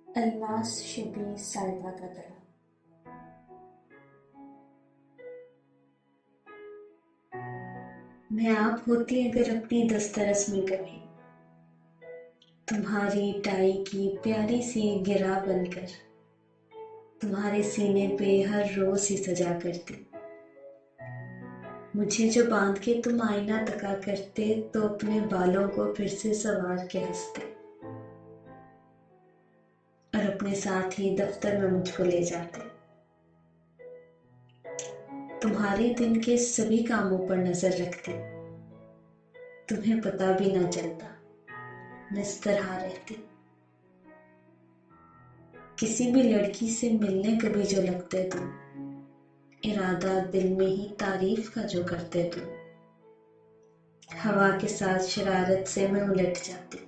अलमास शबी साहिबा का गला। मैं आप होती अगर अपनी दस्तरस में कभी, तुम्हारी टाई की प्यारी सी गिरा बनकर, तुम्हारे सीने पे हर रोज ही सजा करती। मुझे जो बांध के तुम आईना तका करते तो अपने बालों को फिर से संवार के हंसते, और अपने साथ ही दफ्तर में मुझको ले जाते। तुम्हारे दिन के सभी कामों पर नजर रखती, तुम्हें पता भी ना चलता मैं इस तरह रहती। किसी भी लड़की से मिलने कभी जो लगते तुम, इरादा दिल में ही तारीफ का जो करते तुम, हवा के साथ शरारत से मैं उलट जाती,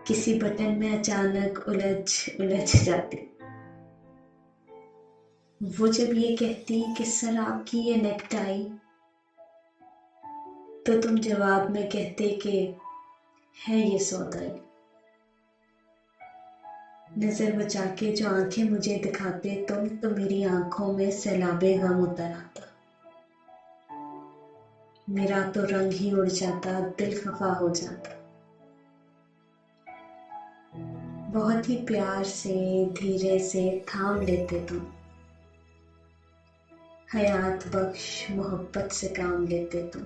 किसी बटन में अचानक उलझ उलझ जाती। वो जब ये कहती कि सर आपकी ये नेकटाई, तो तुम जवाब में कहते कि है ये सौदाई। नजर बचा के जो आंखें मुझे दिखाते तुम, तो मेरी आंखों में सैलाबे गम उतर आता। मेरा तो रंग ही उड़ जाता, दिल खफा हो जाता। बहुत ही प्यार से धीरे से थाम लेते तुम, हयात बख्श मोहब्बत से काम लेते तुम।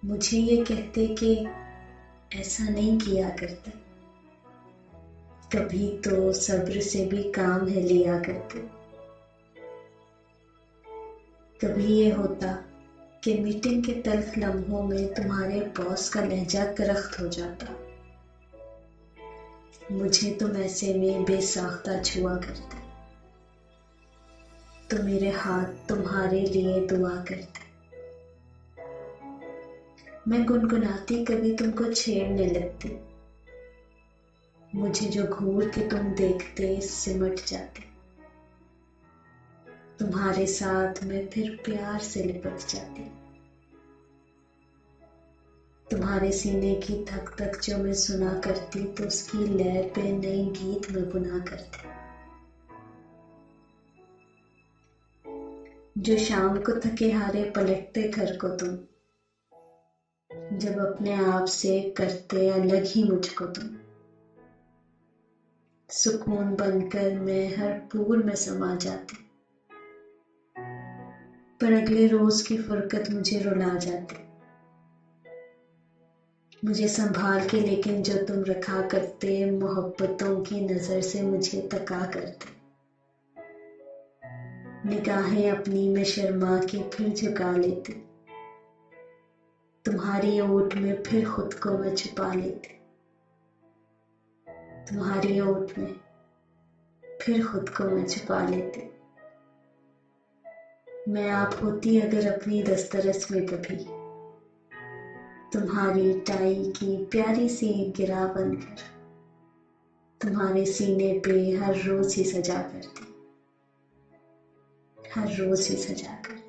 मुझे ये कहते कि ऐसा नहीं किया करते, कभी तो सब्र से भी काम है लिया करते। कभी ये होता कि मीटिंग के तल्ख लम्हों में तुम्हारे बॉस का लहजा करख्त हो जाता, मुझे तुम ऐसे में बेसाख्ता छुआ करते, तो मेरे हाथ तुम्हारे लिए दुआ करते। मैं गुनगुनाती कभी तुमको छेड़ने लगती, मुझे जो घूर के तुम देखते सिमट जाते। तुम्हारे साथ मैं फिर प्यार से लिपट जाती, तुम्हारे सीने की धक धक जो मैं सुना करती, तो उसकी लय पे नई गीत में बुना करती। जो शाम को थके हारे पलटते घर को तुम, जब अपने आप से करते अलग ही मुझको तुम, सुकून बनकर मैं हर पूर में समा जाती, पर अगले रोज की फुरकत मुझे रुला जाती। मुझे संभाल के लेकिन जो तुम रखा करते, मोहब्बतों की नजर से मुझे तका करते। निगाहें अपनी में शर्मा के फिर झुका लेती, तुम्हारी ओट में फिर खुद को मैं छुपा लेती, तुम्हारी ओट में फिर खुद को मैं छुपा लेती। मैं आप होती अगर अपनी दस्तरस में कभी, तुम्हारी टाई की प्यारी सी गिरा बनकर, तुम्हारे सीने पे हर रोज ही सजा करती, हर रोज ही सजा करती।